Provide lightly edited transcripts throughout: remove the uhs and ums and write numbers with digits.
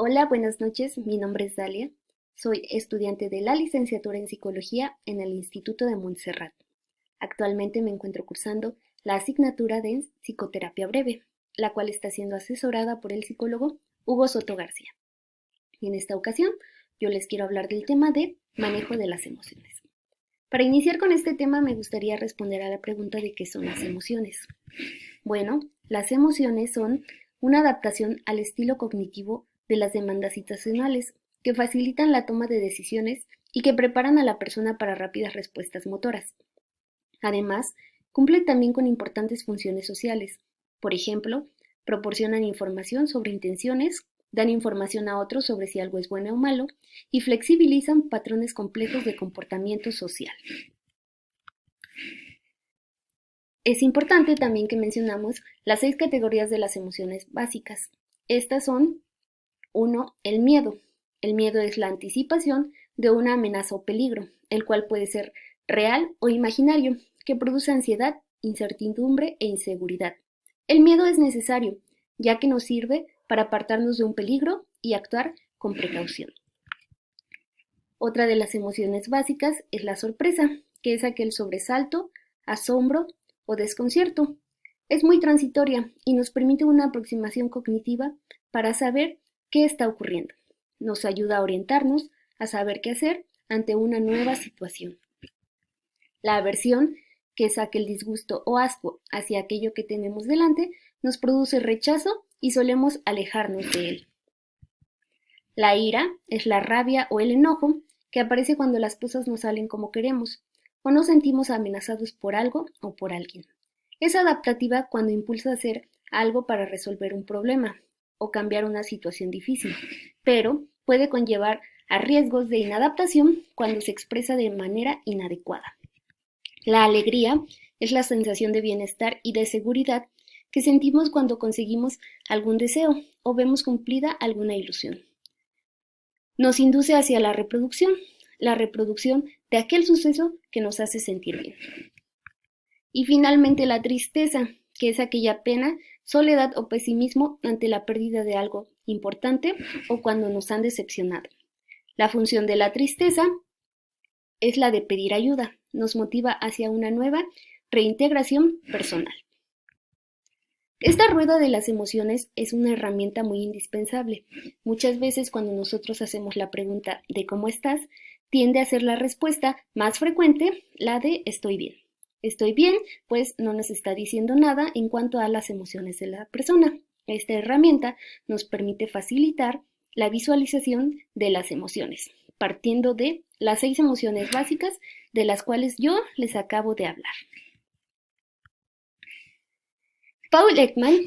Hola, buenas noches. Mi nombre es Dalia. Soy estudiante de la licenciatura en Psicología en el Instituto de Montserrat. Actualmente me encuentro cursando la asignatura de Psicoterapia Breve, la cual está siendo asesorada por el psicólogo Hugo Soto García. Y en esta ocasión, yo les quiero hablar del tema de manejo de las emociones. Para iniciar con este tema, me gustaría responder a la pregunta de qué son las emociones. Bueno, las emociones son una adaptación al estilo cognitivo de las demandas situacionales, que facilitan la toma de decisiones y que preparan a la persona para rápidas respuestas motoras. Además, cumplen también con importantes funciones sociales. Por ejemplo, proporcionan información sobre intenciones, dan información a otros sobre si algo es bueno o malo y flexibilizan patrones complejos de comportamiento social. Es importante también que mencionamos las 6 categorías de las emociones básicas. Estas son: 1. El miedo. El miedo es la anticipación de una amenaza o peligro, el cual puede ser real o imaginario, que produce ansiedad, incertidumbre e inseguridad. El miedo es necesario, ya que nos sirve para apartarnos de un peligro y actuar con precaución. Otra de las emociones básicas es la sorpresa, que es aquel sobresalto, asombro o desconcierto. Es muy transitoria y nos permite una aproximación cognitiva para saber qué está ocurriendo. Nos ayuda a orientarnos, a saber qué hacer ante una nueva situación. La aversión, que es aquel disgusto o asco hacia aquello que tenemos delante, nos produce rechazo y solemos alejarnos de él. La ira es la rabia o el enojo que aparece cuando las cosas no salen como queremos o nos sentimos amenazados por algo o por alguien. Es adaptativa cuando impulsa a hacer algo para resolver un problema o cambiar una situación difícil, pero puede conllevar a riesgos de inadaptación cuando se expresa de manera inadecuada. La alegría es la sensación de bienestar y de seguridad que sentimos cuando conseguimos algún deseo o vemos cumplida alguna ilusión. Nos induce hacia la reproducción de aquel suceso que nos hace sentir bien. Y finalmente la tristeza, que es aquella pena, soledad o pesimismo ante la pérdida de algo importante o cuando nos han decepcionado. La función de la tristeza es la de pedir ayuda, nos motiva hacia una nueva reintegración personal. Esta rueda de las emociones es una herramienta muy indispensable. Muchas veces cuando nosotros hacemos la pregunta de ¿cómo estás?, tiende a ser la respuesta más frecuente la de estoy bien. Estoy bien, pues no nos está diciendo nada en cuanto a las emociones de la persona. Esta herramienta nos permite facilitar la visualización de las emociones, partiendo de las 6 emociones básicas de las cuales yo les acabo de hablar. Paul Ekman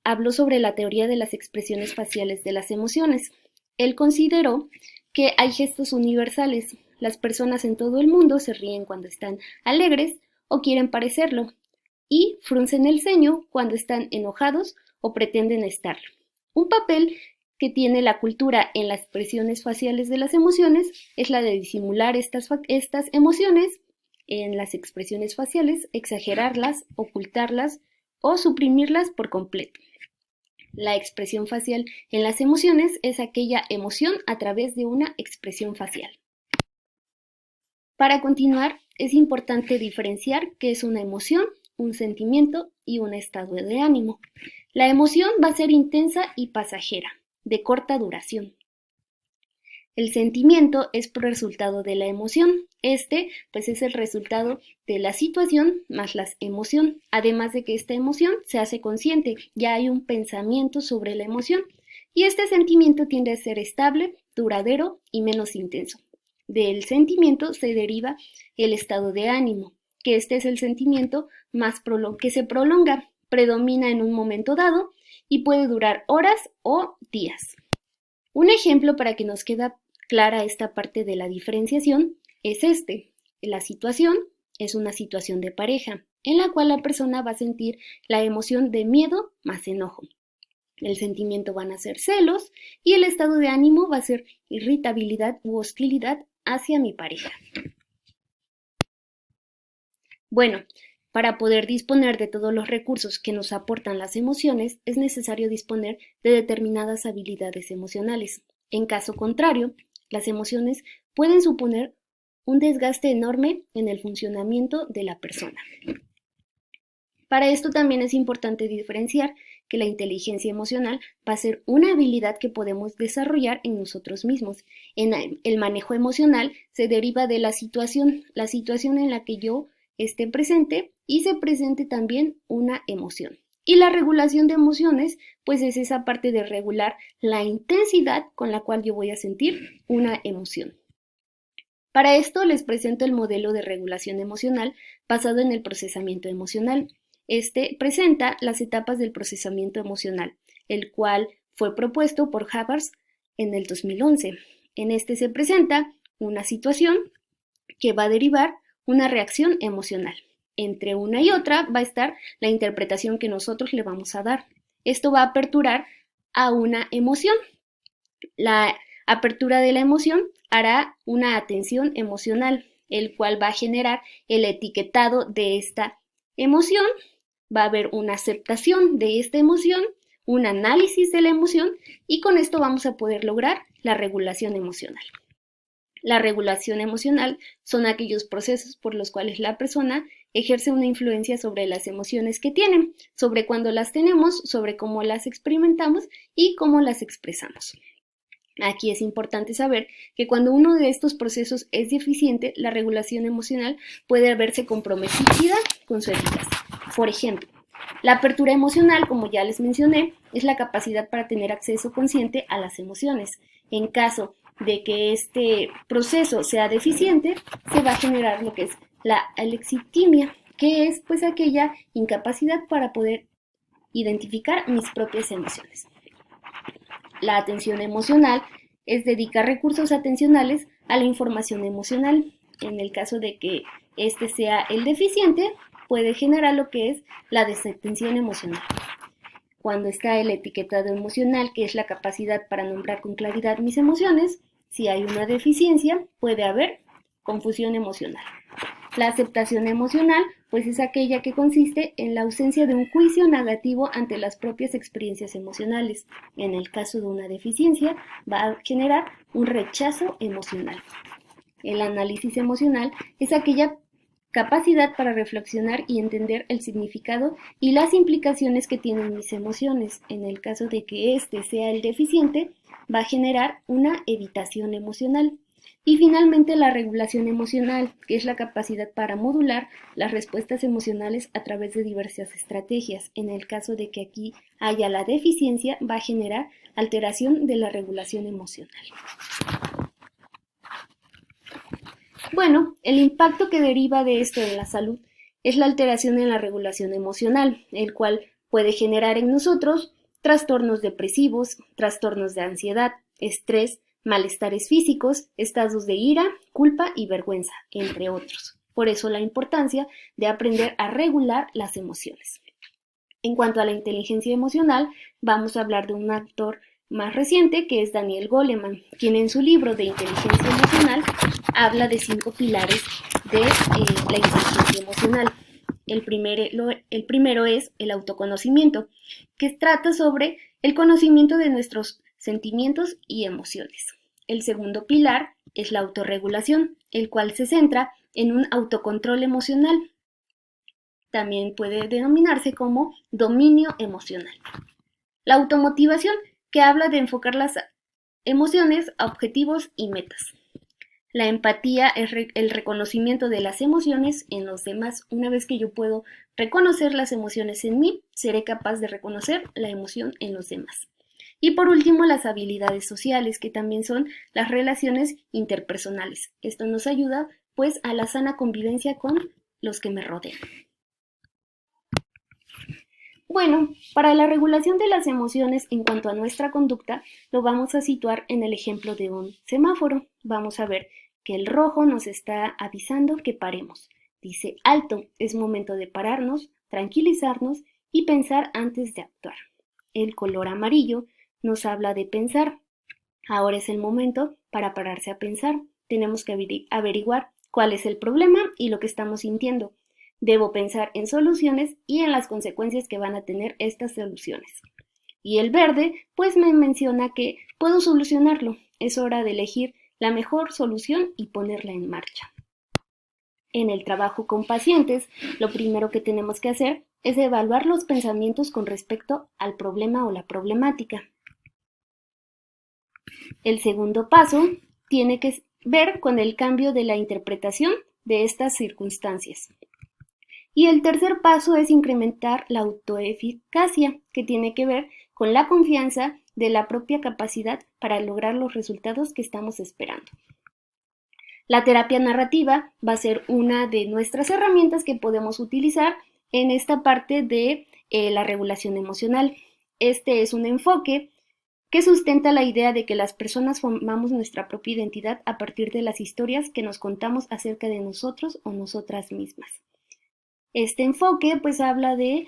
habló sobre la teoría de las expresiones faciales de las emociones. Él consideró que hay gestos universales. Las personas en todo el mundo se ríen cuando están alegres o quieren parecerlo, y fruncen el ceño cuando están enojados o pretenden estarlo. Un papel que tiene la cultura en las expresiones faciales de las emociones es la de disimular estas emociones en las expresiones faciales, exagerarlas, ocultarlas o suprimirlas por completo. La expresión facial en las emociones es aquella emoción a través de una expresión facial. Para continuar, es importante diferenciar qué es una emoción, un sentimiento y un estado de ánimo. La emoción va a ser intensa y pasajera, de corta duración. El sentimiento es por resultado de la emoción. Pues es el resultado de la situación más la emoción. Además de que esta emoción se hace consciente, ya hay un pensamiento sobre la emoción. Y este sentimiento tiende a ser estable, duradero y menos intenso. Del sentimiento se deriva el estado de ánimo, que este es el sentimiento que se prolonga, predomina en un momento dado y puede durar horas o días. Un ejemplo para que nos quede clara esta parte de la diferenciación es La situación es una situación de pareja, en la cual la persona va a sentir la emoción de miedo más enojo. El sentimiento van a ser celos y el estado de ánimo va a ser irritabilidad u hostilidad hacia mi pareja. Bueno, Para poder disponer de todos los recursos que nos aportan las emociones, es necesario disponer de determinadas habilidades emocionales. En caso contrario, las emociones pueden suponer un desgaste enorme en el funcionamiento de la persona. Para esto también es importante diferenciar que la inteligencia emocional va a ser una habilidad que podemos desarrollar en nosotros mismos. En el manejo emocional se deriva de la situación en la que yo esté presente y se presente también una emoción. Y la regulación de emociones, pues es esa parte de regular la intensidad con la cual yo voy a sentir una emoción. Para esto les presento el modelo de regulación emocional basado en el procesamiento emocional. Este presenta las etapas del procesamiento emocional, el cual fue propuesto por Habermas en el 2011. En este se presenta una situación que va a derivar una reacción emocional. Entre una y otra va a estar la interpretación que nosotros le vamos a dar. Esto va a aperturar a una emoción. La apertura de la emoción hará una atención emocional, el cual va a generar el etiquetado de esta emoción. Va a haber una aceptación de esta emoción, un análisis de la emoción y con esto vamos a poder lograr la regulación emocional. La regulación emocional son aquellos procesos por los cuales la persona ejerce una influencia sobre las emociones que tienen, sobre cuándo las tenemos, sobre cómo las experimentamos y cómo las expresamos. Aquí es importante saber que cuando uno de estos procesos es deficiente, la regulación emocional puede verse comprometida con su eficacia. Por ejemplo, la apertura emocional, como ya les mencioné, es la capacidad para tener acceso consciente a las emociones. En caso de que este proceso sea deficiente, se va a generar lo que es la alexitimia, que es pues aquella incapacidad para poder identificar mis propias emociones. La atención emocional es dedicar recursos atencionales a la información emocional. En el caso de que este sea el deficiente, puede generar lo que es la desatención emocional. Cuando está el etiquetado emocional, que es la capacidad para nombrar con claridad mis emociones, si hay una deficiencia, puede haber confusión emocional. La aceptación emocional, pues es aquella que consiste en la ausencia de un juicio negativo ante las propias experiencias emocionales. En el caso de una deficiencia, va a generar un rechazo emocional. El análisis emocional es aquella capacidad para reflexionar y entender el significado y las implicaciones que tienen mis emociones. En el caso de que este sea el deficiente, va a generar una evitación emocional. Y finalmente la regulación emocional, que es la capacidad para modular las respuestas emocionales a través de diversas estrategias. En el caso de que aquí haya la deficiencia, va a generar alteración de la regulación emocional. Bueno, el impacto que deriva de esto en la salud es la alteración en la regulación emocional, el cual puede generar en nosotros trastornos depresivos, trastornos de ansiedad, estrés, malestares físicos, estados de ira, culpa y vergüenza, entre otros. Por eso la importancia de aprender a regular las emociones. En cuanto a la inteligencia emocional, vamos a hablar de un autor más reciente que es Daniel Goleman, quien en su libro de inteligencia emocional habla de 5 pilares de la inteligencia emocional. El primero es el autoconocimiento, que trata sobre el conocimiento de nuestros sentimientos y emociones. El segundo pilar es la autorregulación, el cual se centra en un autocontrol emocional. También puede denominarse como dominio emocional. La automotivación, que habla de enfocar las emociones a objetivos y metas. La empatía es el reconocimiento de las emociones en los demás. Una vez que yo puedo reconocer las emociones en mí, seré capaz de reconocer la emoción en los demás. Y por último, las habilidades sociales, que también son las relaciones interpersonales. Esto nos ayuda pues a la sana convivencia con los que me rodean. Bueno, para la regulación de las emociones en cuanto a nuestra conducta, lo vamos a situar en el ejemplo de un semáforo. Vamos a ver que el rojo nos está avisando que paremos. Dice alto, es momento de pararnos, tranquilizarnos y pensar antes de actuar. El color amarillo nos habla de pensar. Ahora es el momento para pararse a pensar. Tenemos que averiguar cuál es el problema y lo que estamos sintiendo. Debo pensar en soluciones y en las consecuencias que van a tener estas soluciones. Y el verde, pues me menciona que puedo solucionarlo. Es hora de elegir la mejor solución y ponerla en marcha. En el trabajo con pacientes, lo primero que tenemos que hacer es evaluar los pensamientos con respecto al problema o la problemática. El segundo paso tiene que ver con el cambio de la interpretación de estas circunstancias. Y el tercer paso es incrementar la autoeficacia, que tiene que ver con la confianza de la propia capacidad para lograr los resultados que estamos esperando. La terapia narrativa va a ser una de nuestras herramientas que podemos utilizar en esta parte de la regulación emocional. Este es un enfoque que sustenta la idea de que las personas formamos nuestra propia identidad a partir de las historias que nos contamos acerca de nosotros o nosotras mismas. Este enfoque pues habla de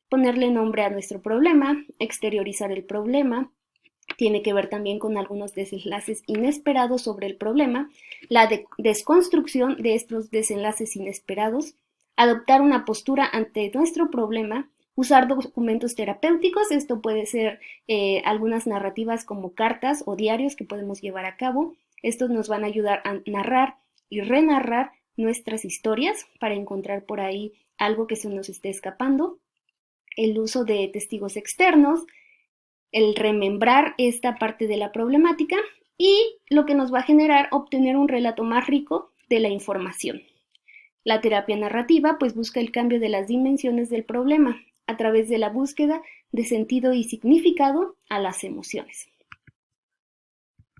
ponerle nombre a nuestro problema, exteriorizar el problema, tiene que ver también con algunos desenlaces inesperados sobre el problema, la desconstrucción de estos desenlaces inesperados, adoptar una postura ante nuestro problema, usar documentos terapéuticos, esto puede ser algunas narrativas como cartas o diarios que podemos llevar a cabo, estos nos van a ayudar a narrar y renarrar nuestras historias para encontrar por ahí algo que se nos esté escapando, el uso de testigos externos, el remembrar esta parte de la problemática y lo que nos va a generar obtener un relato más rico de la información. La terapia narrativa pues busca el cambio de las dimensiones del problema a través de la búsqueda de sentido y significado a las emociones.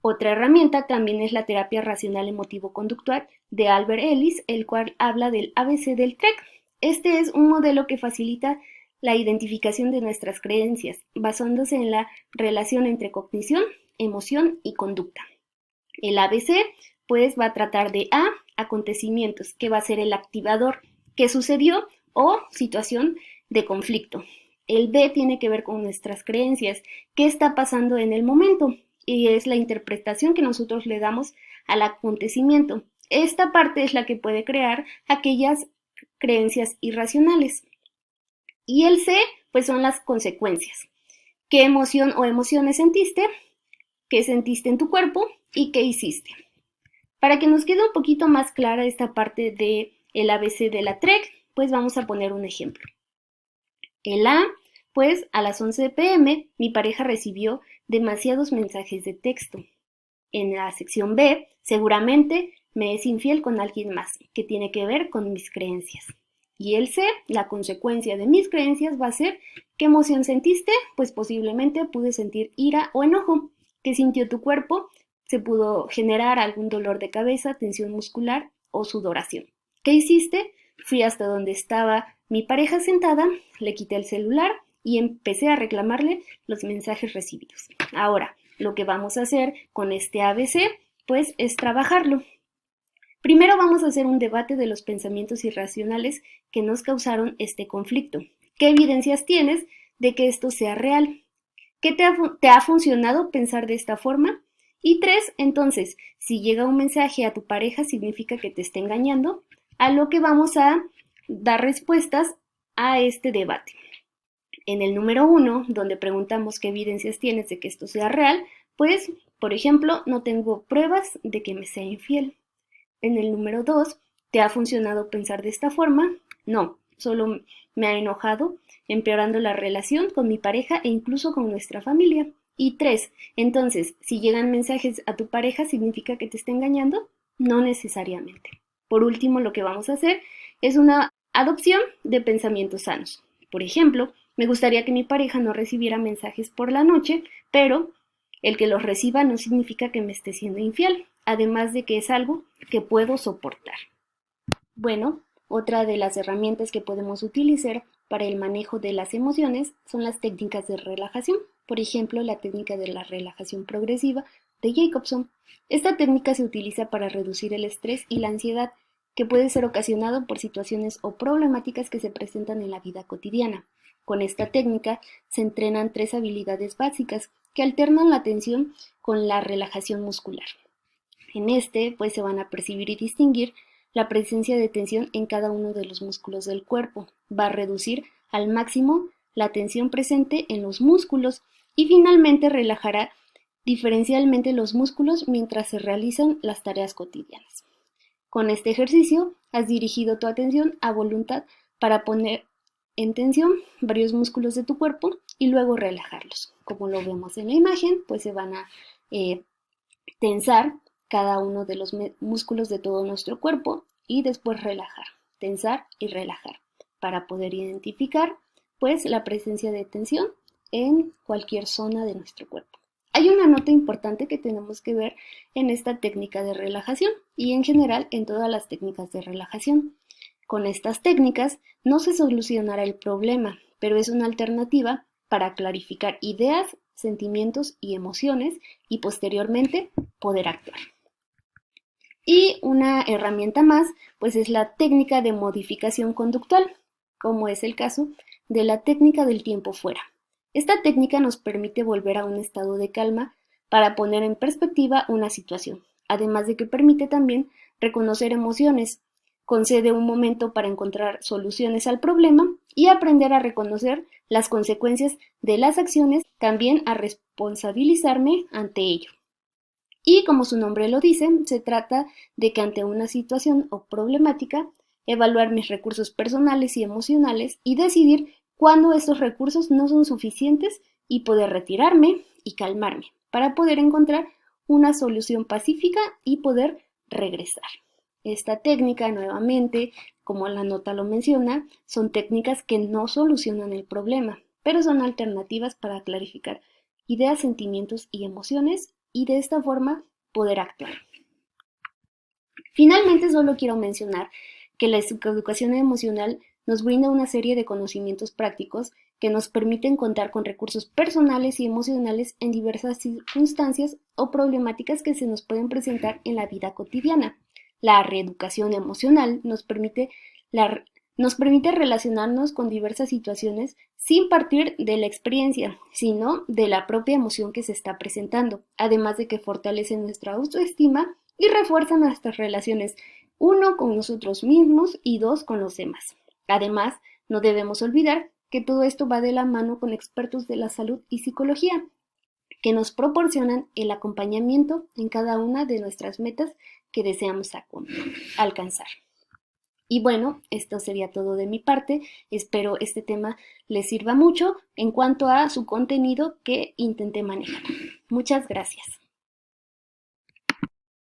Otra herramienta también es la terapia racional emotivo-conductual de Albert Ellis, el cual habla del ABC del TREC. Este es un modelo que facilita la identificación de nuestras creencias, basándose en la relación entre cognición, emoción y conducta. El ABC, pues, va a tratar de A, acontecimientos, que va a ser el activador, qué sucedió o situación de conflicto. El B tiene que ver con nuestras creencias, qué está pasando en el momento, y es la interpretación que nosotros le damos al acontecimiento. Esta parte es la que puede crear aquellas creencias irracionales. Y el C, pues son las consecuencias. ¿Qué emoción o emociones sentiste? ¿Qué sentiste en tu cuerpo? ¿Y qué hiciste? Para que nos quede un poquito más clara esta parte del ABC de la TREC, pues vamos a poner un ejemplo. El A, pues a las 11 p.m. mi pareja recibió demasiados mensajes de texto. En la sección B, seguramente me es infiel con alguien más, que tiene que ver con mis creencias. Y el C, la consecuencia de mis creencias va a ser ¿qué emoción sentiste? Pues posiblemente pude sentir ira o enojo. ¿Qué sintió tu cuerpo? Se pudo generar algún dolor de cabeza, tensión muscular o sudoración. ¿Qué hiciste? Fui hasta donde estaba mi pareja sentada, le quité el celular y empecé a reclamarle los mensajes recibidos. Ahora, lo que vamos a hacer con este ABC, pues es trabajarlo. Primero vamos a hacer un debate de los pensamientos irracionales que nos causaron este conflicto. ¿Qué evidencias tienes de que esto sea real? ¿Qué te ha funcionado pensar de esta forma? Y 3, entonces, si llega un mensaje a tu pareja, significa que te está engañando, a lo que vamos a dar respuestas a este debate. En el número 1, donde preguntamos qué evidencias tienes de que esto sea real, pues, por ejemplo, no tengo pruebas de que me sea infiel. En el número 2, ¿te ha funcionado pensar de esta forma? No, solo me ha enojado, empeorando la relación con mi pareja e incluso con nuestra familia. Y 3, entonces, si llegan mensajes a tu pareja, ¿significa que te está engañando? No necesariamente. Por último, lo que vamos a hacer es una adopción de pensamientos sanos. Por ejemplo, me gustaría que mi pareja no recibiera mensajes por la noche, pero el que los reciba no significa que me esté siendo infiel, además de que es algo que puedo soportar. Bueno, otra de las herramientas que podemos utilizar para el manejo de las emociones son las técnicas de relajación. Por ejemplo, la técnica de la relajación progresiva de Jacobson. Esta técnica se utiliza para reducir el estrés y la ansiedad que puede ser ocasionado por situaciones o problemáticas que se presentan en la vida cotidiana. Con esta técnica se entrenan 3 habilidades básicas que alternan la atención con la relajación muscular. En este, pues se van a percibir y distinguir la presencia de tensión en cada uno de los músculos del cuerpo. Va a reducir al máximo la tensión presente en los músculos y finalmente relajará diferencialmente los músculos mientras se realizan las tareas cotidianas. Con este ejercicio has dirigido tu atención a voluntad para poner en tensión varios músculos de tu cuerpo y luego relajarlos. Como lo vemos en la imagen, pues se van a tensar cada uno de los músculos de todo nuestro cuerpo y después relajar, tensar y relajar para poder identificar pues la presencia de tensión en cualquier zona de nuestro cuerpo. Hay una nota importante que tenemos que ver en esta técnica de relajación y en general en todas las técnicas de relajación. Con estas técnicas no se solucionará el problema, pero es una alternativa para clarificar ideas, sentimientos y emociones y posteriormente poder actuar. Y una herramienta más, pues es la técnica de modificación conductual, como es el caso de la técnica del tiempo fuera. Esta técnica nos permite volver a un estado de calma para poner en perspectiva una situación, además de que permite también reconocer emociones, concede un momento para encontrar soluciones al problema y aprender a reconocer las consecuencias de las acciones, también a responsabilizarme ante ello. Y como su nombre lo dice, se trata de que ante una situación o problemática, evaluar mis recursos personales y emocionales y decidir cuándo estos recursos no son suficientes y poder retirarme y calmarme para poder encontrar una solución pacífica y poder regresar. Esta técnica, nuevamente, como la nota lo menciona, son técnicas que no solucionan el problema, pero son alternativas para clarificar ideas, sentimientos y emociones y de esta forma poder actuar. Finalmente, solo quiero mencionar que la psicoeducación emocional nos brinda una serie de conocimientos prácticos que nos permiten contar con recursos personales y emocionales en diversas circunstancias o problemáticas que se nos pueden presentar en la vida cotidiana. La reeducación emocional nos permite relacionarnos con diversas situaciones sin partir de la experiencia, sino de la propia emoción que se está presentando, además de que fortalece nuestra autoestima y refuerza nuestras relaciones, uno con nosotros mismos y dos con los demás. Además, no debemos olvidar que todo esto va de la mano con expertos de la salud y psicología, que nos proporcionan el acompañamiento en cada una de nuestras metas que deseamos alcanzar. Y bueno, esto sería todo de mi parte. Espero este tema les sirva mucho en cuanto a su contenido que intenté manejar. Muchas gracias.